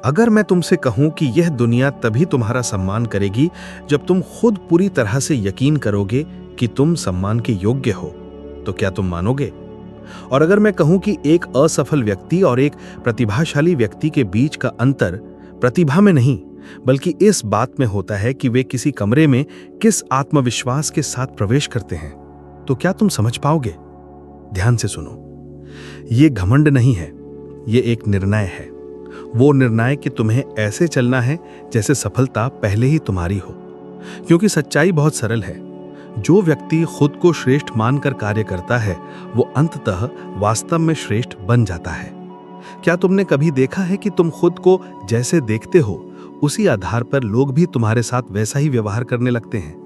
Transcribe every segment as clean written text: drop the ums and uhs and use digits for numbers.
अगर मैं तुमसे कहूं कि यह दुनिया तभी तुम्हारा सम्मान करेगी जब तुम खुद पूरी तरह से यकीन करोगे कि तुम सम्मान के योग्य हो, तो क्या तुम मानोगे? और अगर मैं कहूं कि एक असफल व्यक्ति और एक प्रतिभाशाली व्यक्ति के बीच का अंतर प्रतिभा में नहीं, बल्कि इस बात में होता है कि वे किसी कमरे में किस आत्मविश्वास के साथ प्रवेश करते हैं, तो क्या तुम समझ पाओगे? ध्यान से सुनो, ये घमंड नहीं है, ये एक निर्णय है। वो निर्णय कि तुम्हें ऐसे चलना है जैसे सफलता पहले ही तुम्हारी हो। क्योंकि सच्चाई बहुत सरल है, जो व्यक्ति खुद को श्रेष्ठ मानकर कार्य करता है वो अंततः वास्तव में श्रेष्ठ बन जाता है। क्या तुमने कभी देखा है कि तुम खुद को जैसे देखते हो उसी आधार पर लोग भी तुम्हारे साथ वैसा ही व्यवहार करने लगते हैं?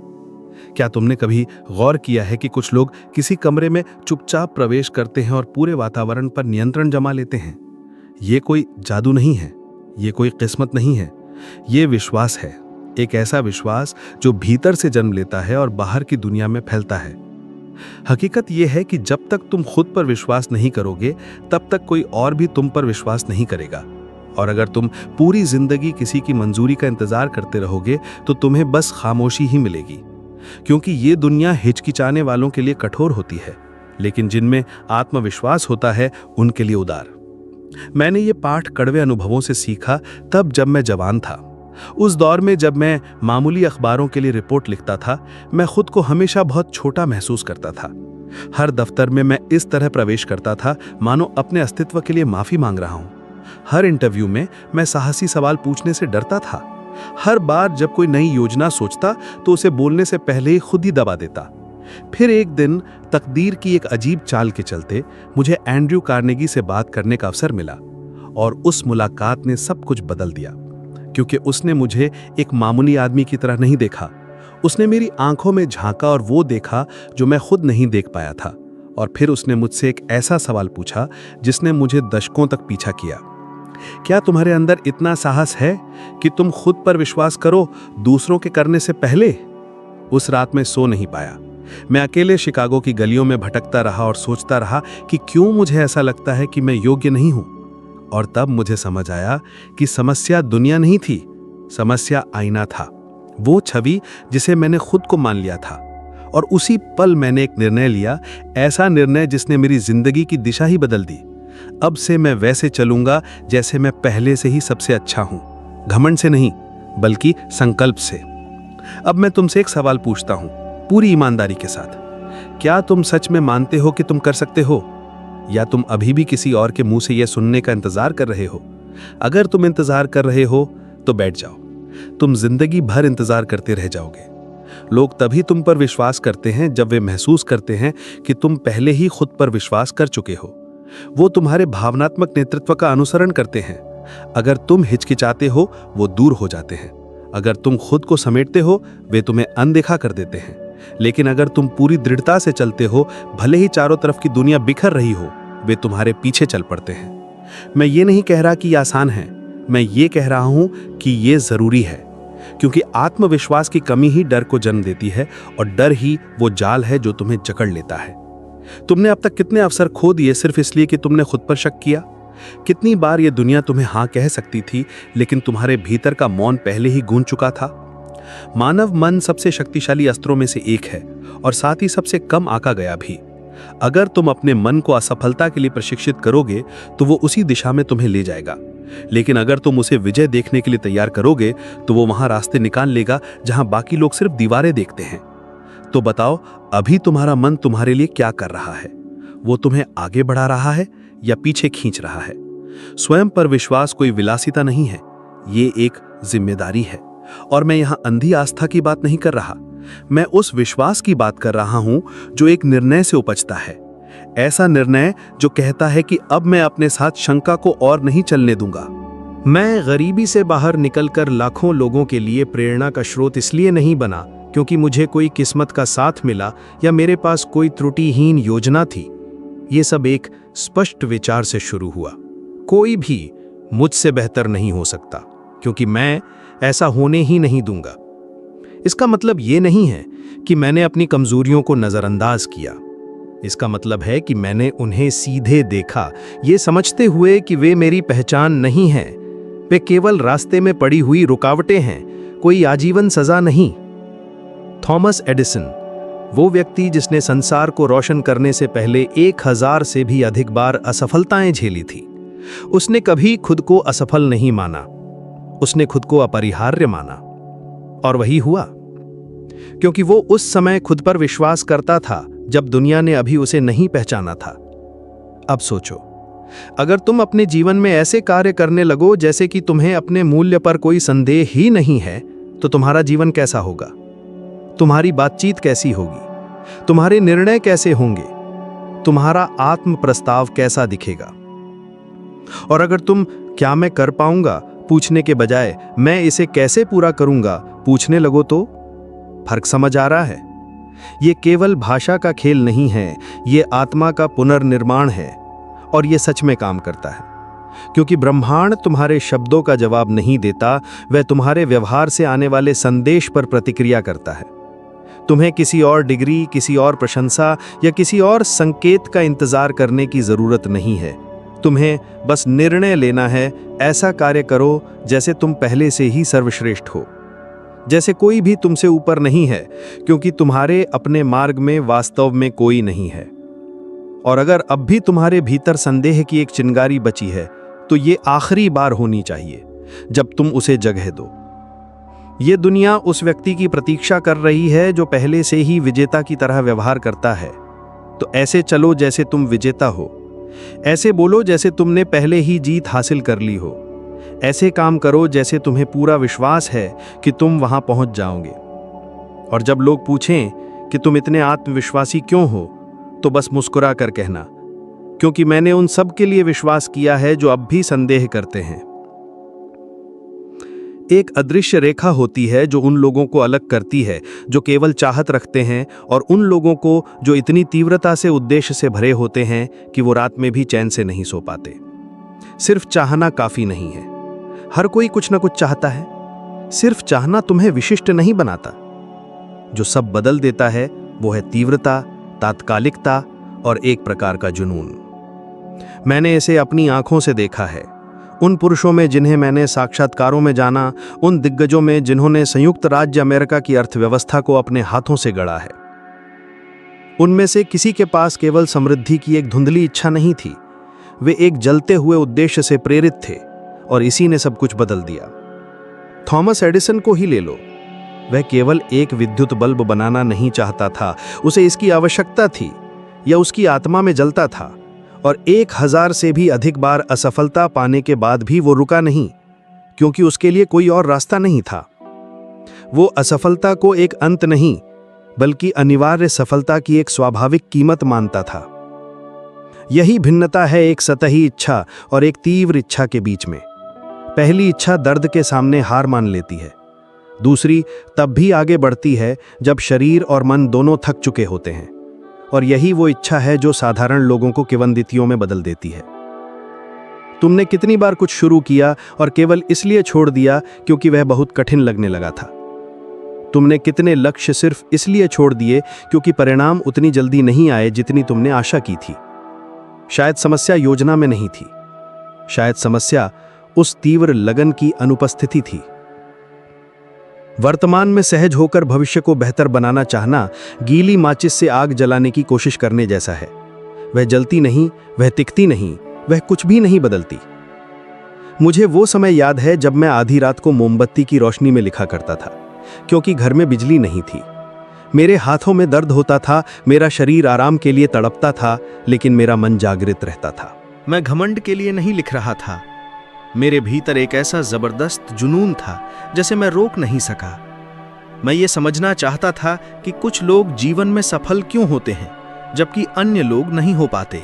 क्या तुमने कभी गौर किया है कि कुछ लोग किसी कमरे में चुपचाप प्रवेश करते हैं और पूरे वातावरण पर नियंत्रण जमा लेते हैं? ये कोई जादू नहीं है, ये कोई किस्मत नहीं है, ये विश्वास है। एक ऐसा विश्वास जो भीतर से जन्म लेता है और बाहर की दुनिया में फैलता है। हकीकत यह है कि जब तक तुम खुद पर विश्वास नहीं करोगे तब तक कोई और भी तुम पर विश्वास नहीं करेगा। और अगर तुम पूरी जिंदगी किसी की मंजूरी का इंतजार करते रहोगे तो तुम्हें बस खामोशी ही मिलेगी। क्योंकि ये दुनिया हिचकिचाने वालों के लिए कठोर होती है, लेकिन जिनमें आत्मविश्वास होता है उनके लिए उदार। मैंने ये पाठ कड़वे अनुभवों से सीखा तब जब मैं जवान था। उस दौर में जब मैं मामूली अखबारों के लिए रिपोर्ट लिखता था, मैं खुद को हमेशा बहुत छोटा महसूस करता था। हर दफ्तर में मैं इस तरह प्रवेश करता था मानो अपने अस्तित्व के लिए माफी मांग रहा हूं। हर इंटरव्यू में मैं साहसी सवाल पूछने से डरता था। हर बार जब कोई नई योजना सोचता तो उसे बोलने से पहले ही खुद ही दबा देता। फिर एक दिन तकदीर की एक अजीब चाल के चलते मुझे एंड्रयू कार्नेगी से बात करने का अवसर मिला, और उस मुलाकात ने सब कुछ बदल दिया। क्योंकि उसने मुझे एक मामूली आदमी की तरह नहीं देखा, उसने मेरी आंखों में झांका और वो देखा जो मैं खुद नहीं देख पाया था। और फिर उसने मुझसे एक ऐसा सवाल पूछा जिसने मुझे दशकों तक पीछा किया। क्या तुम्हारे अंदर इतना साहस है कि तुम खुद पर विश्वास करो दूसरों के करने से पहले? उस रात मैं सो नहीं पाया। मैं अकेले शिकागो की गलियों में भटकता रहा और सोचता रहा कि क्यों मुझे ऐसा लगता है कि मैं योग्य नहीं हूं। और तब मुझे समझ आया कि समस्या दुनिया नहीं थी, समस्या आईना था, वो छवि जिसे मैंने खुद को मान लिया था। और उसी पल मैंने एक निर्णय लिया, ऐसा निर्णय जिसने मेरी जिंदगी की दिशा ही बदल दी। अब से मैं वैसे चलूंगा जैसे मैं पहले से ही सबसे अच्छा हूं, घमंड से नहीं बल्कि संकल्प से। अब मैं तुमसे एक सवाल पूछता हूं पूरी ईमानदारी के साथ, क्या तुम सच में मानते हो कि तुम कर सकते हो, या तुम अभी भी किसी और के मुंह से यह सुनने का इंतजार कर रहे हो? अगर तुम इंतजार कर रहे हो तो बैठ जाओ, तुम जिंदगी भर इंतजार करते रह जाओगे। लोग तभी तुम पर विश्वास करते हैं जब वे महसूस करते हैं कि तुम पहले ही खुद पर विश्वास कर चुके हो। वो तुम्हारे भावनात्मक नेतृत्व का अनुसरण करते हैं। अगर तुम हिचकिचाते हो वो दूर हो जाते हैं, अगर तुम खुद को समेटते हो वे तुम्हें अनदेखा कर देते हैं। लेकिन अगर तुम पूरी दृढ़ता से चलते हो, भले ही चारों तरफ की दुनिया बिखर रही हो, वे तुम्हारे पीछे चल पड़ते हैं। मैं ये नहीं कह रहा कि ये आसान है, मैं ये कह रहा हूं कि ये जरूरी है। क्योंकि आत्मविश्वास की कमी ही डर को जन्म देती है, और डर ही वो जाल है जो तुम्हें जकड़ लेता है। तुमने अब तक कितने अवसर खो दिए सिर्फ इसलिए कि तुमने खुद पर शक किया? कितनी बार ये दुनिया तुम्हें हाँ कह सकती थी, लेकिन तुम्हारे भीतर का मौन पहले ही गूंज चुका था। मानव मन सबसे शक्तिशाली अस्त्रों में से एक है, और साथ ही सबसे कम आका गया भी। अगर तुम अपने मन को असफलता के लिए प्रशिक्षित करोगे तो वो उसी दिशा में तुम्हें ले जाएगा। लेकिन अगर तुम उसे विजय देखने के लिए तैयार करोगे तो वो वहां रास्ते निकाल लेगा जहां बाकी लोग सिर्फ दीवारें देखते हैं। तो बताओ, अभी तुम्हारा मन तुम्हारे लिए क्या कर रहा है? वो तुम्हें आगे बढ़ा रहा है या पीछे खींच रहा है? स्वयं पर विश्वास कोई विलासिता नहीं है, ये एक जिम्मेदारी है। और मैं यहां अंधी आस्था की बात नहीं कर रहा, मैं उस विश्वास की बात कर रहा हूं जो एक निर्णय से उपजता है। ऐसा निर्णय जो कहता है कि अब मैं अपने साथ शंका को और नहीं चलने दूंगा। मैं गरीबी से बाहर निकलकर लाखों लोगों के लिए प्रेरणा का स्रोत इसलिए नहीं बना क्योंकि मुझे कोई किस्मत का साथ मिला या मेरे पास कोई त्रुटिहीन योजना थी। ये सब एक स्पष्ट विचार से शुरू हुआ, कोई भी मुझसे बेहतर नहीं हो सकता क्योंकि मैं ऐसा होने ही नहीं दूंगा। इसका मतलब ये नहीं है कि मैंने अपनी कमजोरियों को नजरअंदाज किया। इसका मतलब है कि मैंने उन्हें सीधे देखा, ये समझते हुए कि वे मेरी पहचान नहीं हैं। वे केवल रास्ते में पड़ी हुई रुकावटें हैं, कोई आजीवन सजा नहीं। थॉमस एडिसन, वो व्यक्ति जिसने संसार को रोशन करने से पहले 1000 से भी अधिक बार असफलताएं झेली थी, उसने कभी खुद को असफल नहीं माना, उसने खुद को अपरिहार्य माना। और वही हुआ, क्योंकि वो उस समय खुद पर विश्वास करता था जब दुनिया ने अभी उसे नहीं पहचाना था। अब सोचो, अगर तुम अपने जीवन में ऐसे कार्य करने लगो जैसे कि तुम्हें अपने मूल्य पर कोई संदेह ही नहीं है, तो तुम्हारा जीवन कैसा होगा? तुम्हारी बातचीत कैसी होगी? तुम्हारे निर्णय कैसे होंगे? तुम्हारा आत्म प्रस्ताव कैसा दिखेगा? और अगर तुम क्या मैं कर पाऊंगा पूछने के बजाय मैं इसे कैसे पूरा करूंगा पूछने लगो, तो फर्क समझ आ रहा है? ये केवल भाषा का खेल नहीं है, ये आत्मा का पुनर्निर्माण है। और ये सच में काम करता है, क्योंकि ब्रह्मांड तुम्हारे शब्दों का जवाब नहीं देता, वह तुम्हारे व्यवहार से आने वाले संदेश पर प्रतिक्रिया करता है। तुम्हें किसी और डिग्री, किसी और प्रशंसा या किसी और संकेत का इंतजार करने की जरूरत नहीं है। तुम्हें बस निर्णय लेना है, ऐसा कार्य करो जैसे तुम पहले से ही सर्वश्रेष्ठ हो, जैसे कोई भी तुमसे ऊपर नहीं है, क्योंकि तुम्हारे अपने मार्ग में वास्तव में कोई नहीं है। और अगर अब भी तुम्हारे भीतर संदेह की एक चिंगारी बची है, तो ये आखिरी बार होनी चाहिए जब तुम उसे जगह दो। ये दुनिया उस व्यक्ति की प्रतीक्षा कर रही है जो पहले से ही विजेता की तरह व्यवहार करता है। तो ऐसे चलो जैसे तुम विजेता हो, ऐसे बोलो जैसे तुमने पहले ही जीत हासिल कर ली हो, ऐसे काम करो जैसे तुम्हें पूरा विश्वास है कि तुम वहां पहुंच जाओगे। और जब लोग पूछें कि तुम इतने आत्मविश्वासी क्यों हो, तो बस मुस्कुरा कर कहना, क्योंकि मैंने उन सब के लिए विश्वास किया है जो अब भी संदेह करते हैं। एक अदृश्य रेखा होती है जो उन लोगों को अलग करती है जो केवल चाहत रखते हैं, और उन लोगों को जो इतनी तीव्रता से उद्देश्य से भरे होते हैं कि वो रात में भी चैन से नहीं सो पाते। सिर्फ चाहना काफी नहीं है, हर कोई कुछ ना कुछ चाहता है। सिर्फ चाहना तुम्हें विशिष्ट नहीं बनाता। जो सब बदल देता है वो है तीव्रता, तात्कालिकता और एक प्रकार का जुनून। मैंने इसे अपनी आंखों से देखा है, उन पुरुषों में जिन्हें मैंने साक्षात्कारों में जाना, उन दिग्गजों में जिन्होंने संयुक्त राज्य अमेरिका की अर्थव्यवस्था को अपने हाथों से गढ़ा है। उनमें से किसी के पास केवल समृद्धि की एक धुंधली इच्छा नहीं थी, वे एक जलते हुए उद्देश्य से प्रेरित थे, और इसी ने सब कुछ बदल दिया। थॉमस एडिसन को ही ले लो, वह केवल एक विद्युत बल्ब बनाना नहीं चाहता था, उसे इसकी आवश्यकता थी, या उसकी आत्मा में जलता था। और 1000 से भी अधिक बार असफलता पाने के बाद भी वो रुका नहीं, क्योंकि उसके लिए कोई और रास्ता नहीं था। वो असफलता को एक अंत नहीं, बल्कि अनिवार्य सफलता की एक स्वाभाविक कीमत मानता था। यही भिन्नता है एक सतही इच्छा और एक तीव्र इच्छा के बीच में। पहली इच्छा दर्द के सामने हार मान लेती है, दूसरी तब भी आगे बढ़ती है जब शरीर और मन दोनों थक चुके होते हैं। और यही वो इच्छा है जो साधारण लोगों को किंवदंतियों में बदल देती है। तुमने कितनी बार कुछ शुरू किया और केवल इसलिए छोड़ दिया क्योंकि वह बहुत कठिन लगने लगा था? तुमने कितने लक्ष्य सिर्फ इसलिए छोड़ दिए क्योंकि परिणाम उतनी जल्दी नहीं आए जितनी तुमने आशा की थी? शायद समस्या योजना में नहीं थी, शायद समस्या उस तीव्र लगन की अनुपस्थिति थी। वर्तमान में सहज होकर भविष्य को बेहतर बनाना चाहना गीली माचिस से आग जलाने की कोशिश करने जैसा है। वह जलती नहीं, वह तिकती नहीं, वह कुछ भी नहीं बदलती। मुझे वो समय याद है जब मैं आधी रात को मोमबत्ती की रोशनी में लिखा करता था, क्योंकि घर में बिजली नहीं थी। मेरे हाथों में दर्द होता था, मेरा शरीर आराम के लिए तड़पता था, लेकिन मेरा मन जागृत रहता था। मैं घमंड के लिए नहीं लिख रहा था, मेरे भीतर एक ऐसा जबरदस्त जुनून था जिसे मैं रोक नहीं सका। मैं ये समझना चाहता था कि कुछ लोग जीवन में सफल क्यों होते हैं जबकि अन्य लोग नहीं हो पाते।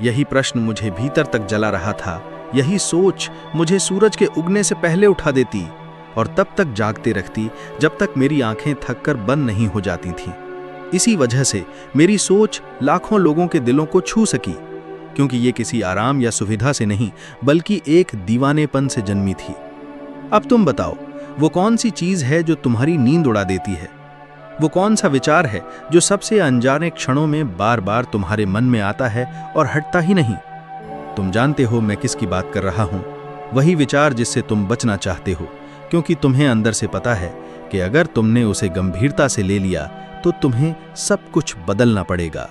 यही प्रश्न मुझे भीतर तक जला रहा था, यही सोच मुझे सूरज के उगने से पहले उठा देती और तब तक जागते रखती जब तक मेरी आंखें थककर बंद नहीं हो जाती थीं। इसी वजह से मेरी सोच लाखों लोगों के दिलों को छू सकी, क्योंकि ये किसी आराम या सुविधा से नहीं बल्कि एक दीवानेपन से जन्मी थी। अब तुम बताओ, वो कौन सी चीज है जो तुम्हारी नींद उड़ा देती है? वो कौन सा विचार है जो सबसे अनजाने क्षणों में बार बार तुम्हारे मन में आता है और हटता ही नहीं? तुम जानते हो मैं किसकी बात कर रहा हूं। वही विचार जिससे तुम बचना चाहते हो, क्योंकि तुम्हें अंदर से पता है कि अगर तुमने उसे गंभीरता से ले लिया तो तुम्हें सब कुछ बदलना पड़ेगा।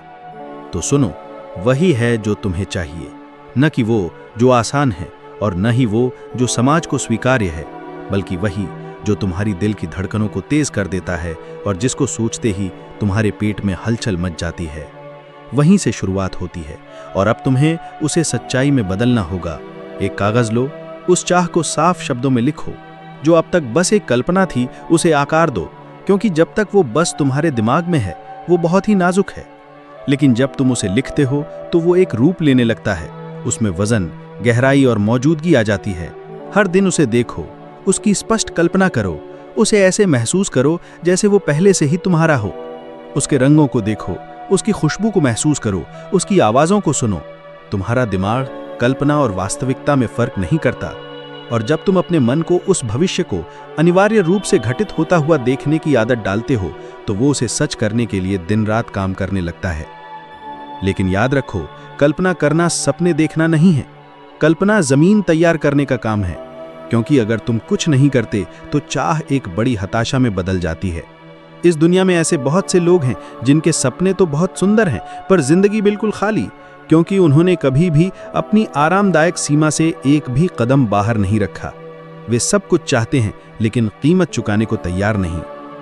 तो सुनो, वही है जो तुम्हें चाहिए, न कि वो जो आसान है और न ही वो जो समाज को स्वीकार्य है, बल्कि वही जो तुम्हारी दिल की धड़कनों को तेज कर देता है और जिसको सोचते ही तुम्हारे पेट में हलचल मच जाती है। वहीं से शुरुआत होती है और अब तुम्हें उसे सच्चाई में बदलना होगा। एक कागज लो, उस चाह को साफ शब्दों में लिखो। जो अब तक बस एक कल्पना थी उसे आकार दो, क्योंकि जब तक वो बस तुम्हारे दिमाग में है वो बहुत ही नाजुक है। लेकिन जब तुम उसे लिखते हो तो वो एक रूप लेने लगता है। उसमें वजन, गहराई और मौजूदगी आ जाती है। हर दिन उसे देखो, उसकी स्पष्ट कल्पना करो, उसे ऐसे महसूस करो जैसे वो पहले से ही तुम्हारा हो। उसके रंगों को देखो, उसकी खुशबू को महसूस करो, उसकी आवाज़ों को सुनो। तुम्हारा दिमाग कल्पना और वास्तविकता में फर्क नहीं करता, और जब तुम अपने मन को उस भविष्य को अनिवार्य रूप से घटित होता हुआ देखने की आदत डालते हो तो वो उसे सच करने के लिए दिन रात काम करने लगता है। लेकिन याद रखो, कल्पना करना सपने देखना नहीं है। कल्पना जमीन तैयार करने का काम है, क्योंकि अगर तुम कुछ नहीं करते तो चाह एक बड़ी हताशा में बदल जाती है। इस दुनिया में ऐसे बहुत से लोग हैं जिनके सपने तो बहुत सुंदर हैं, पर जिंदगी बिल्कुल खाली, क्योंकि उन्होंने कभी भी अपनी आरामदायक सीमा से एक भी कदम बाहर नहीं रखा। वे सब कुछ चाहते हैं लेकिन कीमत चुकाने को तैयार नहीं,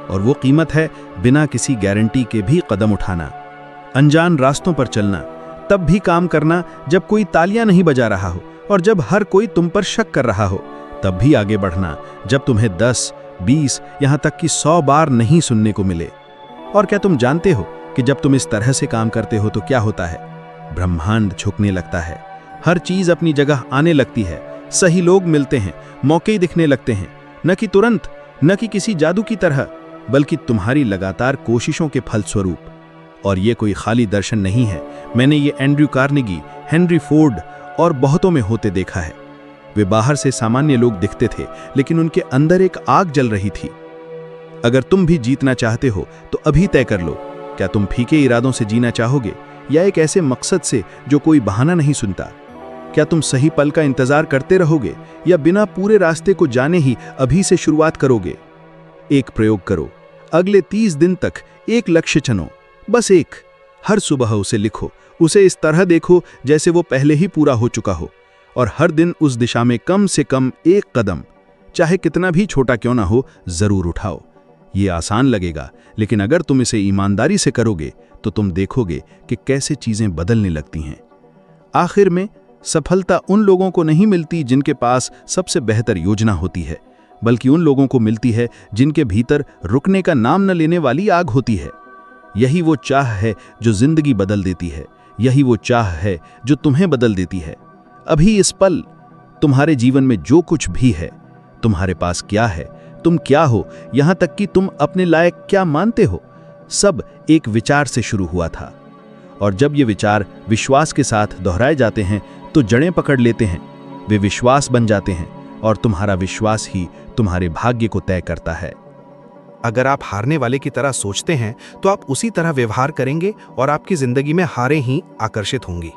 और वो कीमत है बिना किसी गारंटी के भी कदम उठाना, अनजान रास्तों पर चलना, तब भी काम करना जब कोई तालियां नहीं बजा रहा हो और जब हर कोई तुम पर शक कर रहा हो, तब भी आगे बढ़ना जब तुम्हें 10, 20 यहाँ तक कि 100 बार नहीं सुनने को मिले। और क्या तुम जानते हो कि जब तुम इस तरह से काम करते हो तो क्या होता है? ब्रह्मांड झुकने लगता है, हर चीज अपनी जगह आने लगती है, सही लोग मिलते हैं, मौके दिखने लगते हैं, न कि तुरंत, न कि किसी जादू की तरह, बल्कि तुम्हारी लगातार कोशिशों के फलस्वरूप। और ये कोई खाली दर्शन नहीं है। मैंने ये एंड्रयू कार्नेगी, हेनरी फोर्ड और बहुतों में होते देखा है। वे बाहर से सामान्य लोग दिखते थे, लेकिन उनके अंदर एक आग जल रही थी। अगर तुम भी जीतना चाहते हो तो अभी तय कर लो, क्या तुम फीके इरादों से जीना चाहोगे या एक ऐसे मकसद से जो कोई बहाना नहीं सुनता? क्या तुम सही पल का इंतजार करते रहोगे या बिना पूरे रास्ते को जाने ही अभी से शुरुआत करोगे? एक प्रयोग करो, अगले 30 दिन तक एक लक्ष्य चुनो, बस एक। हर सुबह उसे लिखो, उसे इस तरह देखो जैसे वो पहले ही पूरा हो चुका हो, और हर दिन उस दिशा में कम से कम एक कदम, चाहे कितना भी छोटा क्यों ना हो, जरूर उठाओ। ये आसान लगेगा, लेकिन अगर तुम इसे ईमानदारी से करोगे तो तुम देखोगे कि कैसे चीजें बदलने लगती हैं। आखिर में सफलता उन लोगों को नहीं मिलती जिनके पास सबसे बेहतर योजना होती है, बल्कि उन लोगों को मिलती है जिनके भीतर रुकने का नाम न लेने वाली आग होती है। यही वो चाह है जो जिंदगी बदल देती है, यही वो चाह है जो तुम्हें बदल देती है। अभी इस पल तुम्हारे जीवन में जो कुछ भी है, तुम्हारे पास क्या है, तुम क्या हो, यहां तक कि तुम अपने लायक क्या मानते हो, सब एक विचार से शुरू हुआ था। और जब ये विचार विश्वास के साथ दोहराए जाते हैं तो जड़ें पकड़ लेते हैं, वे विश्वास बन जाते हैं, और तुम्हारा विश्वास ही तुम्हारे भाग्य को तय करता है। अगर आप हारने वाले की तरह सोचते हैं तो आप उसी तरह व्यवहार करेंगे और आपकी जिंदगी में हारें ही आकर्षित होंगी।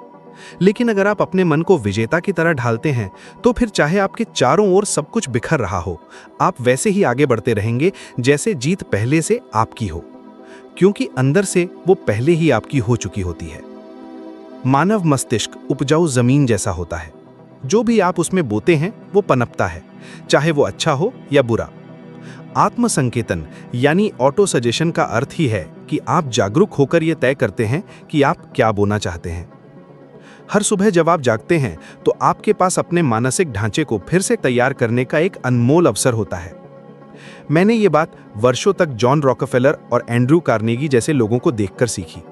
लेकिन अगर आप अपने मन को विजेता की तरह ढालते हैं तो फिर चाहे आपके चारों ओर सब कुछ बिखर रहा हो, आप वैसे ही आगे बढ़ते रहेंगे जैसे जीत पहले से आपकी हो, क्योंकि अंदर से वो पहले ही आपकी हो चुकी होती है। मानव मस्तिष्क उपजाऊ जमीन जैसा होता है, जो भी आप उसमें बोते हैं वो पनपता है, चाहे वो अच्छा हो या बुरा। आत्म संकेतन यानी ऑटो सजेशन का अर्थ ही है कि आप जागरूक होकर यह तय करते हैं कि आप क्या बोना चाहते हैं। हर सुबह जब आप जागते हैं तो आपके पास अपने मानसिक ढांचे को फिर से तैयार करने का एक अनमोल अवसर होता है। मैंने ये बात वर्षों तक जॉन रॉकफेलर और एंड्रयू कार्नेगी जैसे लोगों को देखकर सीखी।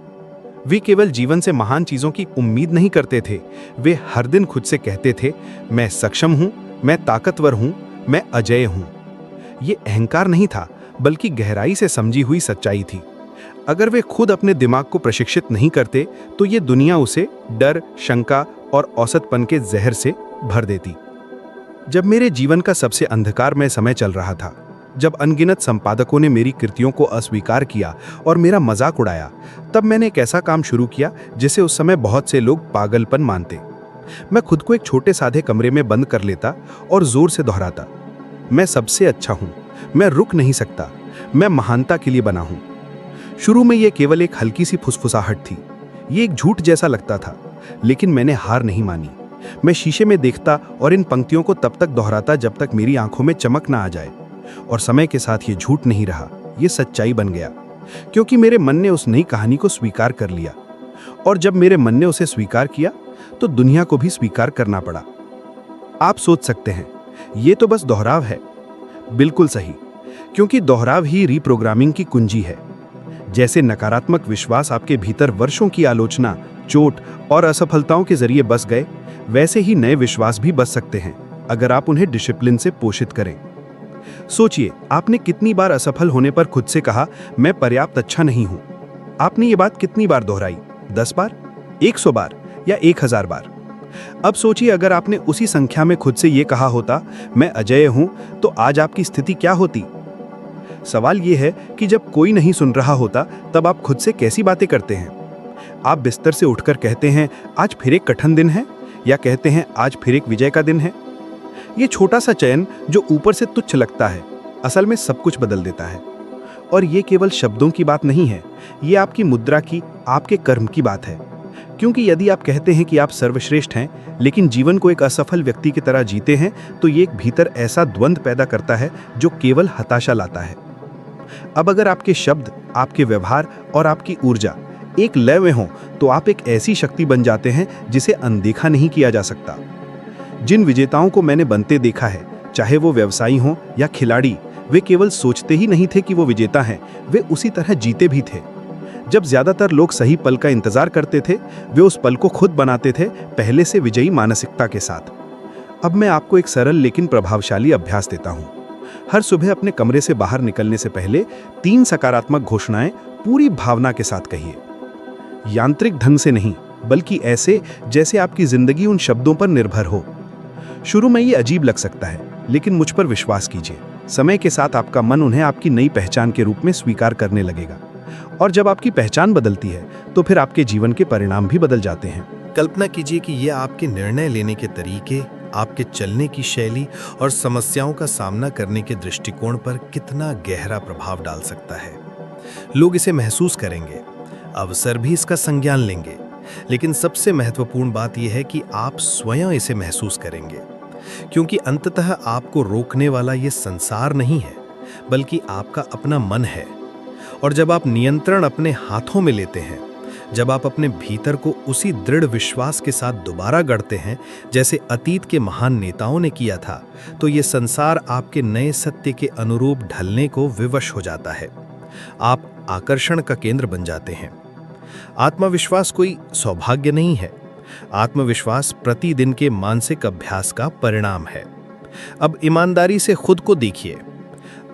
वे केवल जीवन से महान चीजों की उम्मीद नहीं करते थे, वे हर दिन खुद से कहते थे, मैं सक्षम हूं, मैं ताकतवर हूं, मैं अजेय हूं। ये अहंकार नहीं था, बल्कि गहराई से समझी हुई सच्चाई थी। अगर वे खुद अपने दिमाग को प्रशिक्षित नहीं करते तो ये दुनिया उसे डर, शंका और औसतपन के जहर से भर देती। जब मेरे जीवन का सबसे अंधकारमय समय चल रहा था, जब अनगिनत संपादकों ने मेरी कृतियों को अस्वीकार किया और मेरा मजाक उड़ाया, तब मैंने एक ऐसा काम शुरू किया जिसे उस समय बहुत से लोग पागलपन मानते। मैं खुद को एक छोटे सादे कमरे में बंद कर लेता और जोर से दोहराता, मैं सबसे अच्छा हूं, मैं रुक नहीं सकता, मैं महानता के लिए बना हूं। शुरू में यह केवल एक हल्की सी फुसफुसाहट थी, ये एक झूठ जैसा लगता था, लेकिन मैंने हार नहीं मानी। मैं शीशे में देखता और इन पंक्तियों को तब तक दोहराता जब तक मेरी आंखों में चमक ना आ जाए। और समय के साथ ये झूठ नहीं रहा, ये सच्चाई बन गया, क्योंकि मेरे मन ने उस नई कहानी को स्वीकार कर लिया। और जब मेरे मन ने उसे स्वीकार किया तो दुनिया को भी स्वीकार करना पड़ा। आप सोच सकते हैं, ये तो बस दोहराव है। बिल्कुल सही, क्योंकि दोहराव ही रीप्रोग्रामिंग की कुंजी है। जैसे नकारात्मक विश्वास आपके भीतर वर्षों की आलोचना, चोट और असफलताओं के जरिए बस गए, वैसे ही नए विश्वास भी बस सकते हैं अगर आप उन्हें डिसिप्लिन से पोषित करें। सोचिए, आपने कितनी बार असफल होने पर खुद से कहा, मैं पर्याप्त अच्छा नहीं हूं। आपने ये बात कितनी बार दोहराई? 10 बार, 100 बार या 1000 बार? अब सोचिए, अगर आपने उसी संख्या में खुद से ये कहा होता, मैं अजेय हूं, तो आज आपकी स्थिति क्या होती? सवाल यह है कि जब कोई नहीं सुन रहा होता, तब आप खुद से कैसी बातें करते हैं? आप बिस्तर से उठकर कहते हैं, आज फिर एक कठिन दिन है, या कहते हैं, आज फिर एक विजय का दिन है? ये छोटा सा चयन जो ऊपर से तुच्छ लगता है, असल में सब कुछ बदल देता है। और ये केवल शब्दों की बात नहीं है, ये आपकी मुद्रा की, आपके कर्म की बात है। क्योंकि यदि आप कहते हैं कि आप सर्वश्रेष्ठ हैं, लेकिन जीवन को एक असफल व्यक्ति की तरह जीते हैं, तो ये एक भीतर ऐसा द्वंद्व पैदा करता है जो केवल हताशा लाता है। अब अगर आपके शब्द, आपके व्यवहार और आपकी ऊर्जा एक लय में हो, तो आप एक ऐसी शक्ति बन जाते हैं जिसे अनदेखा नहीं किया जा सकता। जिन विजेताओं को मैंने बनते देखा है, चाहे वो व्यवसायी हों या खिलाड़ी, वे केवल सोचते ही नहीं थे कि वो विजेता हैं, वे उसी तरह जीते भी थे। जब ज्यादातर लोग सही पल का इंतजार करते थे, वे उस पल को खुद बनाते थे, पहले से विजयी मानसिकता के साथ। अब मैं आपको एक सरल लेकिन प्रभावशाली अभ्यास देता हूं। हर सुबह अपने कमरे से बाहर निकलने से पहले 3 सकारात्मक घोषणाएं पूरी भावना के साथ कहिए। यांत्रिक ढंग से नहीं, बल्कि ऐसे जैसे आपकी जिंदगी उन शब्दों पर निर्भर हो। शुरू में ये अजीब लग सकता है, लेकिन मुझ पर विश्वास कीजिए, समय के साथ आपका मन उन्हें आपकी नई पहचान के रूप में स्वीकार करने लगेगा। और जब आपकी पहचान बदलती है, तो फिर आपके जीवन के परिणाम भी बदल जाते हैं। कल्पना कीजिए कि यह आपके निर्णय लेने के तरीके, आपके चलने की शैली और समस्याओं का सामना करने के दृष्टिकोण पर कितना गहरा प्रभाव डाल सकता है। लोग इसे महसूस करेंगे, अवसर भी इसका संज्ञान लेंगे, लेकिन सबसे महत्वपूर्ण बात यह है कि आप स्वयं इसे महसूस करेंगे, क्योंकि अंततः आपको रोकने वाला यह संसार नहीं है, बल्कि आपका अपना मन है। और जब आप नियंत्रण अपने हाथों में लेते हैं, जब आप अपने भीतर को उसी दृढ़ विश्वास के साथ दोबारा गढ़ते हैं जैसे अतीत के महान नेताओं ने किया था, तो ये संसार आपके नए सत्य के अनुरूप ढलने को विवश हो जाता है। आप आकर्षण का केंद्र बन जाते हैं। आत्मविश्वास कोई सौभाग्य नहीं है, आत्मविश्वास प्रतिदिन के मानसिक अभ्यास का परिणाम है। अब ईमानदारी से खुद को देखिए,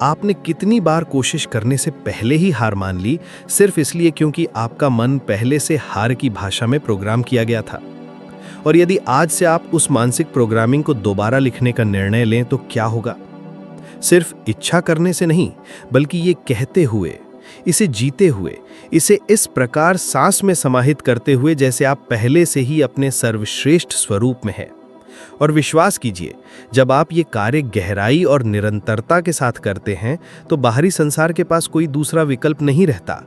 आपने कितनी बार कोशिश करने से पहले ही हार मान ली, सिर्फ इसलिए क्योंकि आपका मन पहले से हार की भाषा में प्रोग्राम किया गया था। और यदि आज से आप उस मानसिक प्रोग्रामिंग को दोबारा लिखने का निर्णय लें, तो क्या होगा? सिर्फ इच्छा करने से नहीं, बल्कि ये कहते हुए, इसे जीते हुए, इसे इस प्रकार सांस में समाहित करते हुए जैसे आप पहले से ही अपने सर्वश्रेष्ठ स्वरूप में हैं। और विश्वास कीजिए, जब आप ये कार्य गहराई और निरंतरता के साथ करते हैं, तो बाहरी संसार के पास कोई दूसरा विकल्प नहीं रहता।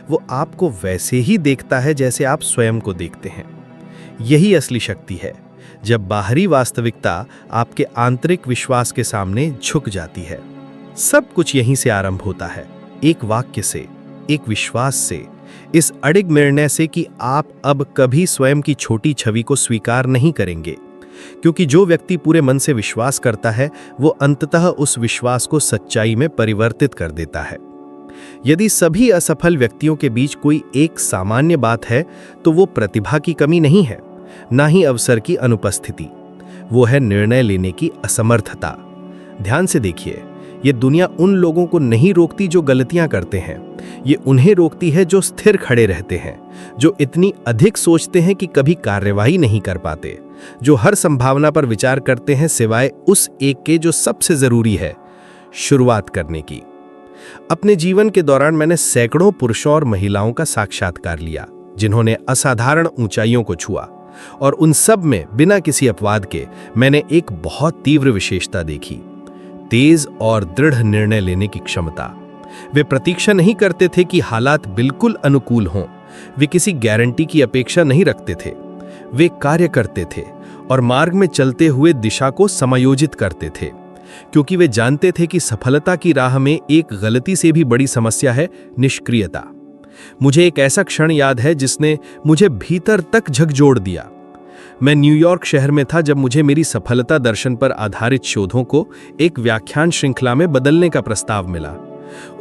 वो आपको वैसे ही देखता है जैसे आप स्वयं को देखते हैं। यही असली शक्ति है, जब बाहरी वास्तविकता आपके आंतरिक विश्वास के सामने झुक जाती है। सब कुछ यहीं से आरंभ होता है, एक वाक्य से, एक विश्वास से, इस अडिग निर्णय से कि आप अब कभी स्वयं की छोटी छवि को स्वीकार नहीं करेंगे। क्योंकि जो व्यक्ति पूरे मन से विश्वास करता है, वो अंततः उस विश्वास को सच्चाई में परिवर्तित कर देता है। यदि सभी असफल व्यक्तियों के बीच कोई एक सामान्य बात है, तो वो प्रतिभा की कमी नहीं है, ना ही अवसर की अनुपस्थिति। वो है निर्णय लेने की असमर्थता। ध्यान से देखिए, ये दुनिया उन लोगों को नहीं रोकती जो गलतियां करते हैं, ये उन्हें रोकती है जो स्थिर खड़े रहते हैं, जो इतनी अधिक सोचते हैं कि कभी कार्यवाही नहीं कर पाते, जो हर संभावना पर विचार करते हैं सिवाय उस एक के जो सबसे जरूरी है, शुरुआत करने की। अपने जीवन के दौरान मैंने सैकड़ों पुरुषों और महिलाओं का साक्षात्कार लिया, जिन्होंने असाधारण ऊंचाइयों को छुआ, और उन सब में बिना किसी अपवाद के मैंने एक बहुत तीव्र विशेषता देखी, तेज और दृढ़ निर्णय लेने की क्षमता। वे प्रतीक्षा नहीं करते थे कि हालात बिल्कुल अनुकूल हों, वे किसी गारंटी की अपेक्षा नहीं रखते थे। वे कार्य करते थे और मार्ग में चलते हुए दिशा को समायोजित करते थे, क्योंकि वे जानते थे कि सफलता की राह में एक गलती से भी बड़ी समस्या है, निष्क्रियता। मुझे एक ऐसा क्षण याद है जिसने मुझे भीतर तक झकझोर दिया। मैं न्यूयॉर्क शहर में था जब मुझे मेरी सफलता दर्शन पर आधारित शोधों को एक व्याख्यान श्रृंखला में बदलने का प्रस्ताव मिला।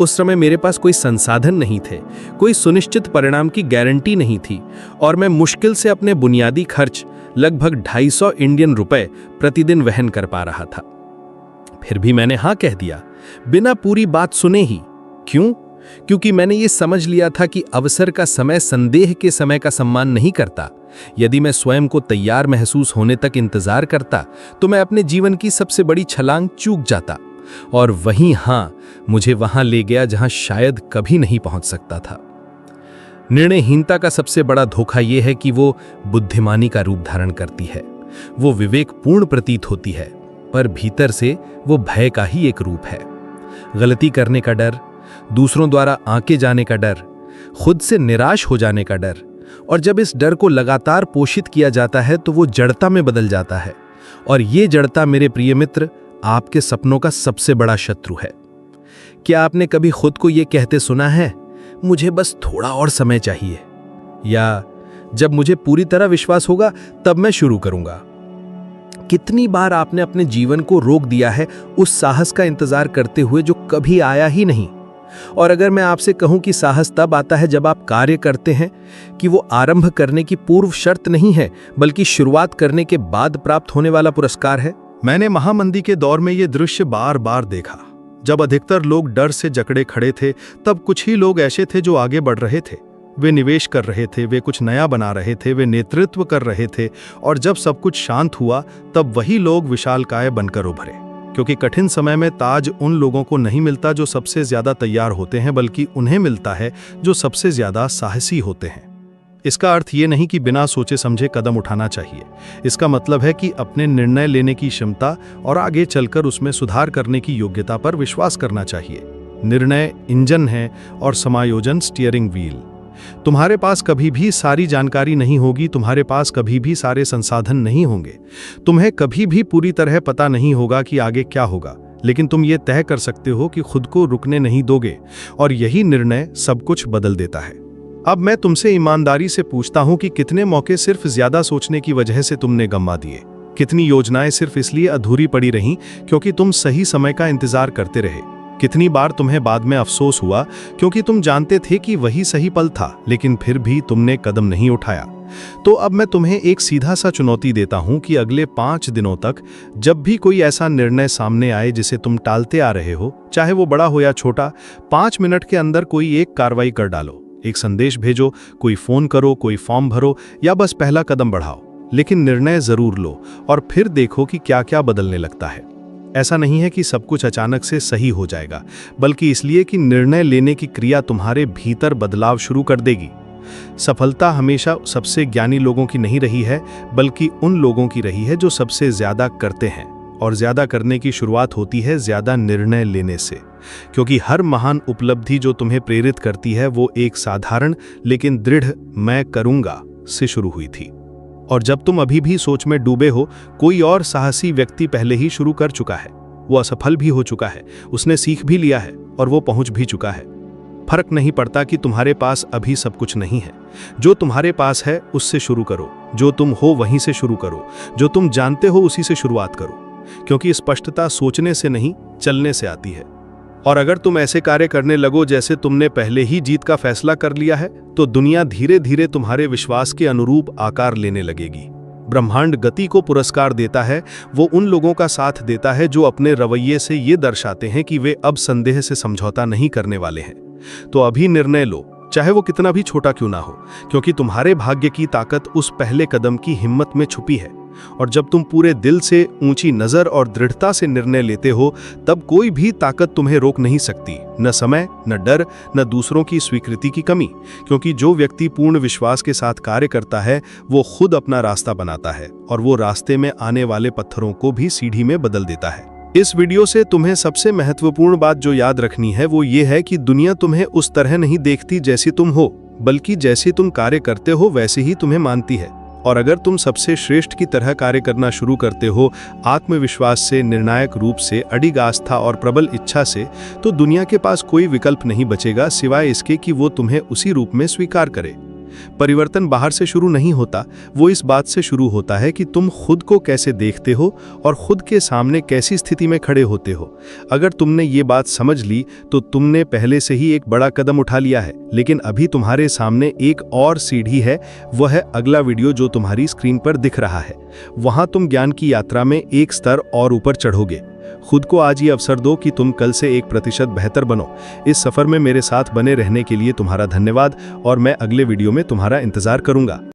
उस समय मेरे पास कोई संसाधन नहीं थे, कोई सुनिश्चित परिणाम की गारंटी नहीं थी और मैं मुश्किल से अपने बुनियादी खर्च लगभग 250 इंडियन रुपए प्रतिदिन वहन कर पा रहा था। फिर भी मैंने हाँ कह दिया, बिना पूरी बात सुने ही। क्यों? क्योंकि मैंने ये समझ लिया था कि अवसर का समय संदेह के समय का सम्मान नहीं करता। यदि मैं स्वयं को तैयार महसूस होने तक इंतजार करता तो मैं अपने जीवन की सबसे बड़ी छलांग चूक जाता, और वहीं हाँ मुझे वहां ले गया जहां शायद कभी नहीं पहुंच सकता था। निर्णयहीनता का सबसे बड़ा धोखा यह है कि वो बुद्धिमानी का रूप धारण करती है। वो विवेकपूर्ण प्रतीत होती है, पर भीतर से वो भय का ही एक रूप है। गलती करने का डर, दूसरों द्वारा आंके जाने का डर, खुद से निराश हो जाने का डर, और जब इस डर को लगातार पोषित किया जाता है तो वो जड़ता में बदल जाता है। और ये जड़ता, मेरे प्रिय मित्र, आपके सपनों का सबसे बड़ा शत्रु है। क्या आपने कभी खुद को यह कहते सुना है, मुझे बस थोड़ा और समय चाहिए, या जब मुझे पूरी तरह विश्वास होगा तब मैं शुरू करूंगा? कितनी बार आपने अपने जीवन को रोक दिया है उस साहस का इंतजार करते हुए जो कभी आया ही नहीं? और अगर मैं आपसे कहूं कि साहस तब आता है जब आप कार्य करते हैं, कि वो आरंभ करने की पूर्व शर्त नहीं है बल्कि शुरुआत करने के बाद प्राप्त होने वाला पुरस्कार है। मैंने महामंदी के दौर में ये दृश्य बार बार देखा। जब अधिकतर लोग डर से जकड़े खड़े थे, तब कुछ ही लोग ऐसे थे जो आगे बढ़ रहे थे। वे निवेश कर रहे थे, वे कुछ नया बना रहे थे, वे नेतृत्व कर रहे थे, और जब सब कुछ शांत हुआ तब वही लोग विशालकाय बनकर उभरे। क्योंकि कठिन समय में ताज उन लोगों को नहीं मिलता जो सबसे ज्यादा तैयार होते हैं, बल्कि उन्हें मिलता है जो सबसे ज्यादा साहसी होते हैं। इसका अर्थ ये नहीं कि बिना सोचे समझे कदम उठाना चाहिए। इसका मतलब है कि अपने निर्णय लेने की क्षमता और आगे चलकर उसमें सुधार करने की योग्यता पर विश्वास करना चाहिए। निर्णय इंजन है और समायोजन स्टीयरिंग व्हील। तुम्हारे पास कभी भी सारी जानकारी नहीं होगी, तुम्हारे पास कभी भी सारे संसाधन नहीं होंगे, तुम्हें कभी भी पूरी तरह पता नहीं होगा कि आगे क्या होगा, लेकिन तुम ये तय कर सकते हो कि खुद को रुकने नहीं दोगे, और यही निर्णय सब कुछ बदल देता है। अब मैं तुमसे ईमानदारी से पूछता हूं कि कितने मौके सिर्फ ज्यादा सोचने की वजह से तुमने गंवा दिए? कितनी योजनाएं सिर्फ इसलिए अधूरी पड़ी रहीं क्योंकि तुम सही समय का इंतजार करते रहे? कितनी बार तुम्हें बाद में अफसोस हुआ क्योंकि तुम जानते थे कि वही सही पल था, लेकिन फिर भी तुमने कदम नहीं उठाया? तो अब मैं तुम्हें एक सीधा सा चुनौती देता हूं कि अगले 5 दिनों तक जब भी कोई ऐसा निर्णय सामने आए जिसे तुम टालते आ रहे हो, चाहे वो बड़ा हो या छोटा, 5 मिनट के अंदर कोई एक कार्रवाई कर डालो। एक संदेश भेजो, कोई फोन करो, कोई फॉर्म भरो, या बस पहला कदम बढ़ाओ, लेकिन निर्णय जरूर लो और फिर देखो कि क्या क्या बदलने लगता है। ऐसा नहीं है कि सब कुछ अचानक से सही हो जाएगा, बल्कि इसलिए कि निर्णय लेने की क्रिया तुम्हारे भीतर बदलाव शुरू कर देगी। सफलता हमेशा सबसे ज्ञानी लोगों की नहीं रही है, बल्कि उन लोगों की रही है जो सबसे ज्यादा करते हैं, और ज्यादा करने की शुरुआत होती है ज्यादा निर्णय लेने से। क्योंकि हर महान उपलब्धि जो तुम्हें प्रेरित करती है वो एक साधारण लेकिन दृढ़ मैं करूंगा से शुरू हुई थी। और जब तुम अभी भी सोच में डूबे हो, कोई और साहसी व्यक्ति पहले ही शुरू कर चुका है। वो असफल भी हो चुका है, उसने सीख भी लिया है और वो पहुंच भी चुका है। फर्क नहीं पड़ता कि तुम्हारे पास अभी सब कुछ नहीं है। जो तुम्हारे पास है उससे शुरू करो, जो तुम हो वहीं से शुरू करो, जो तुम जानते हो उसी से शुरुआत करो, क्योंकि स्पष्टता सोचने से नहीं चलने से आती है। और अगर तुम ऐसे कार्य करने लगो जैसे तुमने पहले ही जीत का फैसला कर लिया है, तो दुनिया धीरे धीरे तुम्हारे विश्वास के अनुरूप आकार लेने लगेगी। ब्रह्मांड गति को पुरस्कार देता है, वो उन लोगों का साथ देता है जो अपने रवैये से ये दर्शाते हैं कि वे अब संदेह से समझौता नहीं करने वाले हैं। तो अभी निर्णय लो, चाहे वो कितना भी छोटा क्यों ना हो, क्योंकि तुम्हारे भाग्य की ताकत उस पहले कदम की हिम्मत में छुपी है। और जब तुम पूरे दिल से, ऊंची नजर और दृढ़ता से निर्णय लेते हो, तब कोई भी ताकत तुम्हें रोक नहीं सकती, न समय, न डर, न दूसरों की स्वीकृति की कमी। क्योंकि जो व्यक्ति पूर्ण विश्वास के साथ कार्य करता है, वो खुद अपना रास्ता बनाता है और वो रास्ते में आने वाले पत्थरों को भी सीढ़ी में बदल देता है। इस वीडियो से तुम्हें सबसे महत्वपूर्ण बात जो याद रखनी है वो ये है कि दुनिया तुम्हें उस तरह नहीं देखती जैसी तुम हो, बल्कि जैसे तुम कार्य करते हो वैसे ही तुम्हें मानती है। और अगर तुम सबसे श्रेष्ठ की तरह कार्य करना शुरू करते हो, आत्मविश्वास से, निर्णायक रूप से, अडिग आस्था और प्रबल इच्छा से, तो दुनिया के पास कोई विकल्प नहीं बचेगा सिवाय इसके कि वो तुम्हें उसी रूप में स्वीकार करे। परिवर्तन बाहर से शुरू नहीं होता, वो इस बात से शुरू होता है कि तुम खुद को कैसे देखते हो और खुद के सामने कैसी स्थिति में खड़े होते हो। अगर तुमने ये बात समझ ली तो तुमने पहले से ही एक बड़ा कदम उठा लिया है। लेकिन अभी तुम्हारे सामने एक और सीढ़ी है, वह है अगला वीडियो जो तुम्हारी स्क्रीन पर दिख रहा है। वहां तुम ज्ञान की यात्रा में एक स्तर और ऊपर चढ़ोगे। खुद को आज ये अवसर दो कि तुम कल से 1% बेहतर बनो। इस सफर में मेरे साथ बने रहने के लिए तुम्हारा धन्यवाद और मैं अगले वीडियो में तुम्हारा इंतजार करूंगा।